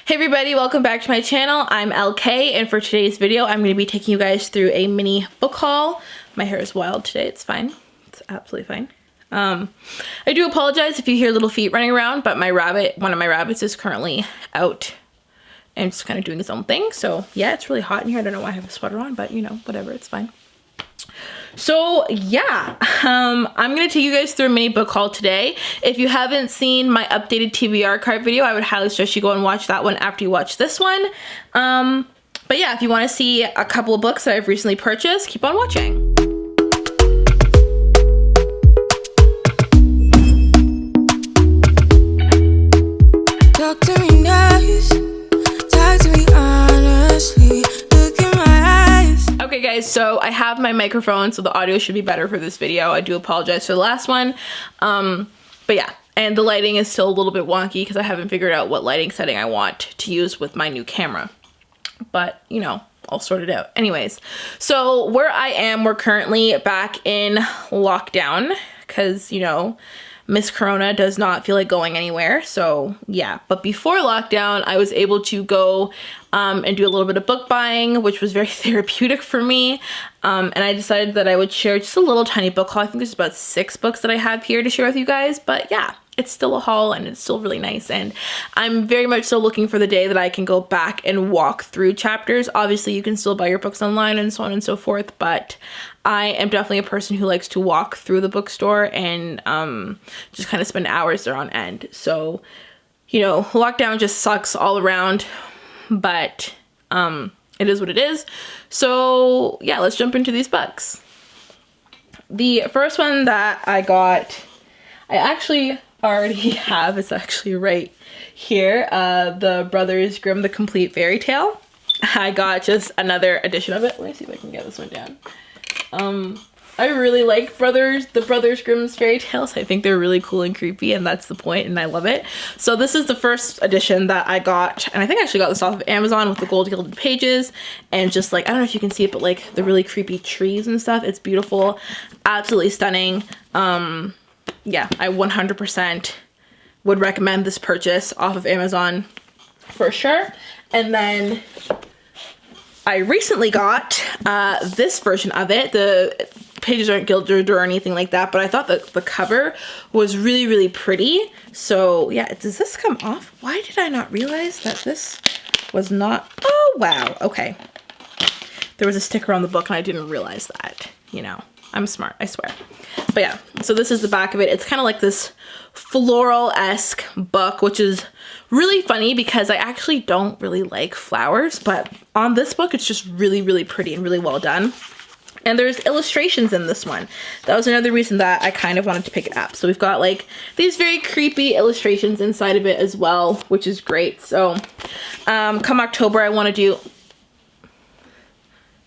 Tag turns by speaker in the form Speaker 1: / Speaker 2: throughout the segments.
Speaker 1: Hey everybody, welcome back to my channel. I'm Elle.K, and for today's video I'm going to be taking you guys through a mini book haul. My hair is wild today, it's fine. It's absolutely fine. I do apologize if you hear little feet running around, but one of my rabbits is currently out and just kind of doing his own thing. So yeah, it's really hot in here. I don't know why I have a sweater on, but you know, whatever, it's fine. So yeah, I'm going to take you guys through a mini book haul today. If you haven't seen my updated TBR card video, I would highly suggest you go and watch that one after you watch this one. But yeah, if you want to see a couple of books that I've recently purchased, keep on watching.
Speaker 2: Talk to me nice, talk to me honestly, look in my eyes.
Speaker 1: Okay guys, so I have my microphone, so the audio should be better for this video. I do apologize for the last one. But yeah, and the lighting is still a little bit wonky because I haven't figured out what lighting setting I want to use with my new camera. But, you know, I'll sort it out. Anyways, so where I am, we're currently back in lockdown because, you know, Miss Corona does not feel like going anywhere. So yeah, but before lockdown, I was able to go and do a little bit of book buying, which was very therapeutic for me. And I decided that I would share just a little tiny book haul. I think there's about 6 books that I have here to share with you guys, but yeah, it's still a haul and it's still really nice. And I'm very much so looking for the day that I can go back and walk through chapters. Obviously you can still buy your books online and so on and so forth, but I am definitely a person who likes to walk through the bookstore and just kind of spend hours there on end. So, you know, lockdown just sucks all around, but it is what it is. So yeah, let's jump into these books. The first one that I got, I actually already have, it's actually right here, the Brothers Grimm The Complete Fairy Tale. I got just another edition of it. Let me see if I can get this one down. I really like the Brothers Grimm's fairy tales. I think they're really cool and creepy, and that's the point, and I love it. So this is the first edition that I got, and I think I actually got this off of Amazon with the gold gilded pages, and just like, I don't know if you can see it, but like the really creepy trees and stuff. It's beautiful, absolutely stunning. Yeah, I 100% would recommend this purchase off of Amazon for sure. And then I recently got this version of it. The pages aren't gilded or anything like that, but I thought that the cover was really, really pretty. So yeah, does this come off? Why did I not realize that this was not? Oh, wow. Okay. There was a sticker on the book and I didn't realize that, you know. I'm smart, I swear. But yeah, so this is the back of it. It's kind of like this floral-esque book, which is really funny because I actually don't really like flowers, but on this book, it's just really, really pretty and really well done. And there's illustrations in this one. That was another reason that I kind of wanted to pick it up. So we've got like these very creepy illustrations inside of it as well, which is great. So come October, I want to do...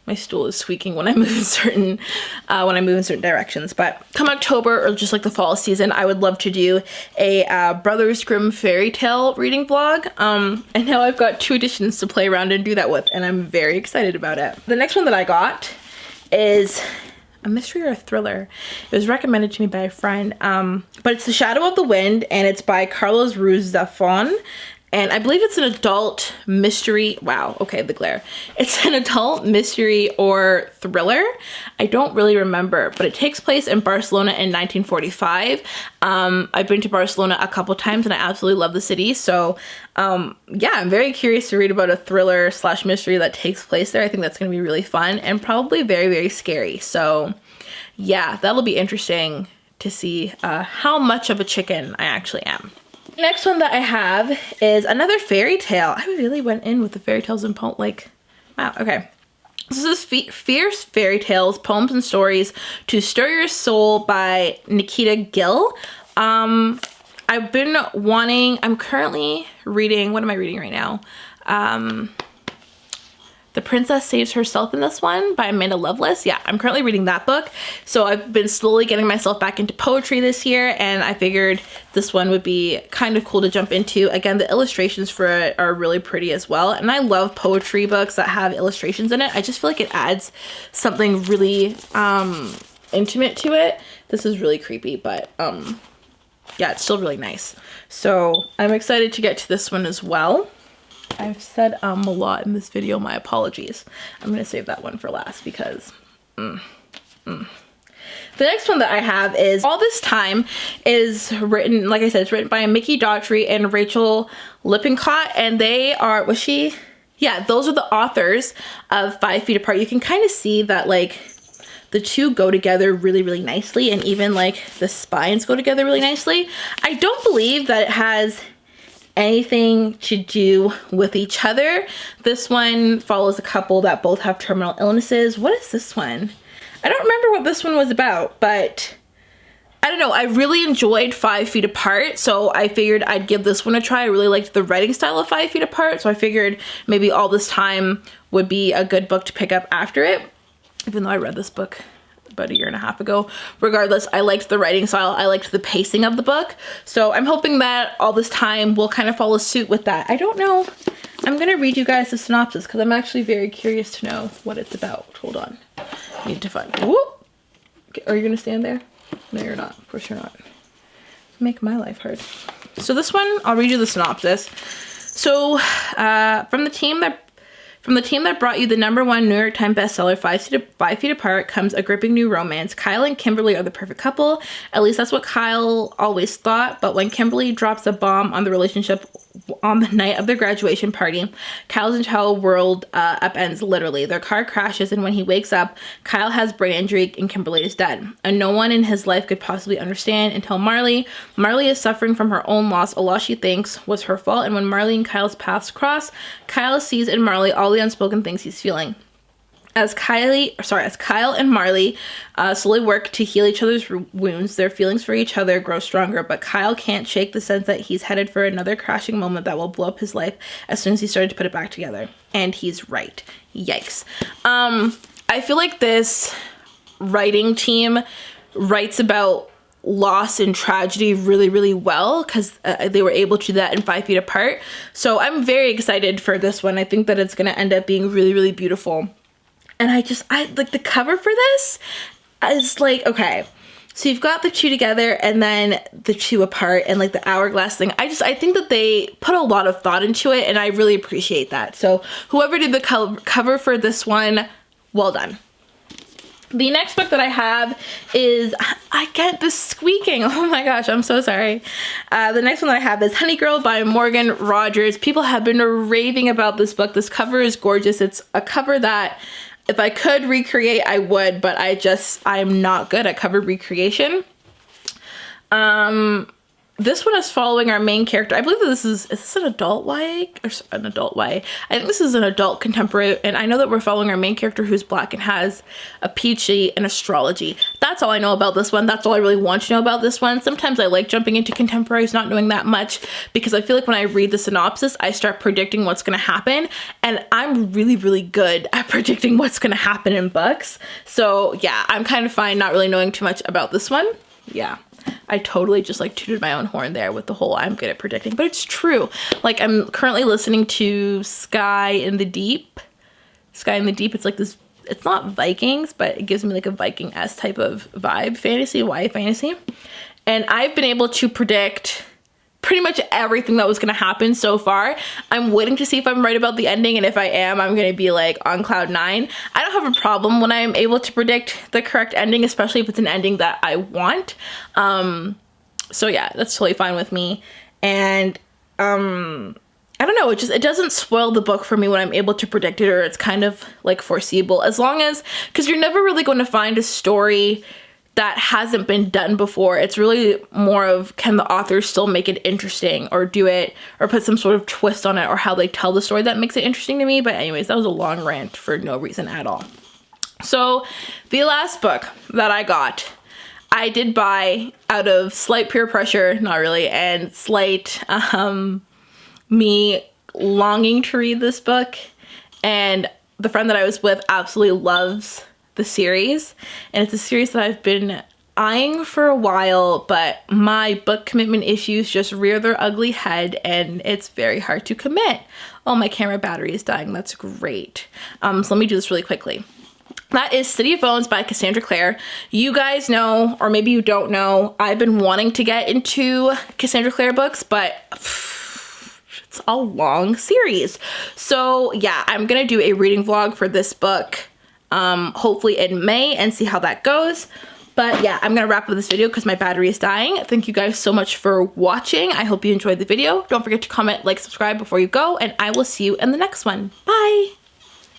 Speaker 1: My stool is squeaking when I move in certain directions. But come October or just like the fall season, I would love to do a Brothers Grimm fairy tale reading vlog. And now I've got 2 editions to play around and do that with, and I'm very excited about it. The next one that I got is a mystery or a thriller. It was recommended to me by a friend, but it's The Shadow of the Wind, and it's by Carlos Ruiz Zafón. And I believe it's an adult mystery. Wow, okay, the glare. It's an adult mystery or thriller. I don't really remember, but it takes place in Barcelona in 1945. I've been to Barcelona a couple times and I absolutely love the city. So yeah, I'm very curious to read about a thriller / mystery that takes place there. I think that's gonna be really fun and probably very, very scary. So yeah, that'll be interesting to see how much of a chicken I actually am. The next one that I have is another fairy tale. I really went in with the fairy tales and poems, like, wow, okay. This is Fierce Fairy Tales, Poems and Stories to Stir Your Soul by Nikita Gill. I'm currently reading, what am I reading right now? The Princess Saves Herself in This One by Amanda Lovelace. Yeah, I'm currently reading that book. So I've been slowly getting myself back into poetry this year, and I figured this one would be kind of cool to jump into. Again, the illustrations for it are really pretty as well. And I love poetry books that have illustrations in it. I just feel like it adds something really intimate to it. This is really creepy, but yeah, it's still really nice. So I'm excited to get to this one as well. I've said a lot in this video. My apologies. I'm going to save that one for last because... The next one that I have is All This Time is written, like I said, it's written by Mickey Daughtry and Rachel Lippincott, and they are, yeah, those are the authors of 5 Feet Apart. You can kind of see that like the two go together really, really nicely, and even like the spines go together really nicely. I don't believe that it has anything to do with each other. This one follows a couple that both have terminal illnesses. What is this one? I don't remember what this one was about, but I don't know. I really enjoyed 5 Feet Apart, so I figured I'd give this one a try. I really liked the writing style of 5 Feet Apart, so I figured maybe All This Time would be a good book to pick up after it, even though I read this book about a year and a half ago. Regardless, I liked the writing style. I liked the pacing of the book, so I'm hoping that All This Time will kind of follow suit with that. I don't know. I'm going to read you guys the synopsis because I'm actually very curious to know what it's about. Hold on. Need to find. Whoop! Are you gonna stand there? No, you're not. Of course you're not. Make my life hard. So this one, I'll read you the synopsis. So, from the team that brought you the #1 New York Times bestseller, 5 Feet Apart, comes a gripping new romance. Kyle and Kimberly are the perfect couple. At least that's what Kyle always thought. But when Kimberly drops a bomb on the relationship on the night of their graduation party, Kyle's entire world upends, literally. Their car crashes, and when he wakes up, Kyle has brain injury and Kimberly is dead. And no one in his life could possibly understand until Marley. Marley is suffering from her own loss, a loss she thinks was her fault. And when Marley and Kyle's paths cross, Kyle sees in Marley all the unspoken things he's feeling. As Kyle and Marley slowly work to heal each other's wounds, their feelings for each other grow stronger, but Kyle can't shake the sense that he's headed for another crashing moment that will blow up his life as soon as he started to put it back together. And he's right. Yikes. I feel like this writing team writes about loss and tragedy really, really well because they were able to do that in 5 Feet Apart. So I'm very excited for this one. I think that it's going to end up being really, really beautiful. And I like the cover for this is like, okay, so you've got the two together and then the two apart and like the hourglass thing. I think that they put a lot of thought into it and I really appreciate that. So whoever did the cover for this one, well done. The next book that I have is, I get this squeaking. Oh my gosh, I'm so sorry. The next one that I have is Honey Girl by Morgan Rogers. People have been raving about this book. This cover is gorgeous. It's a cover that if I could recreate, I would, but I'm not good at cover recreation. This one is following our main character. I believe that is this an adult YA or an adult YA? I think this is an adult contemporary, and I know that we're following our main character who's Black and has a PhD in astrology. That's all I know about this one. That's all I really want to know about this one. Sometimes I like jumping into contemporaries, not knowing that much, because I feel like when I read the synopsis, I start predicting what's going to happen, and I'm really, really good at predicting what's going to happen in books. So yeah, I'm kind of fine not really knowing too much about this one. Yeah. I totally just like tooted my own horn there with the whole I'm good at predicting, but it's true. Like I'm currently listening to Sky in the Deep. Sky in the Deep, it's like this, it's not Vikings, but it gives me like a Viking-esque type of vibe, fantasy, YA fantasy. And I've been able to predict pretty much everything that was going to happen so far. I'm waiting to see if I'm right about the ending, and if I am, I'm going to be like on cloud 9. I don't have a problem when I'm able to predict the correct ending, especially if it's an ending that I want. So yeah, that's totally fine with me. And I don't know, it doesn't spoil the book for me when I'm able to predict it, or it's kind of like foreseeable, as long as, because you're never really going to find a story that hasn't been done before. It's really more of, can the author still make it interesting, or do it, or put some sort of twist on it, or how they tell the story that makes it interesting to me. But anyways, that was a long rant for no reason at all. So the last book that I got, I did buy out of slight peer pressure, not really, and slight me longing to read this book. And the friend that I was with absolutely loves the series, and it's a series that I've been eyeing for a while, but my book commitment issues just rear their ugly head, and it's very hard to commit. Oh, my camera battery is dying. That's great. So let me do this really quickly. That is City of Bones by Cassandra Clare. You guys know, or maybe you don't know, I've been wanting to get into Cassandra Clare books, but it's a long series. So yeah, I'm gonna do a reading vlog for this book, hopefully in May, and see how that goes. But yeah, I'm gonna wrap up this video because my battery is dying. Thank you guys so much for watching. I hope you enjoyed the video. Don't forget to comment, like, subscribe before you go, and I will see you in the next one. Bye!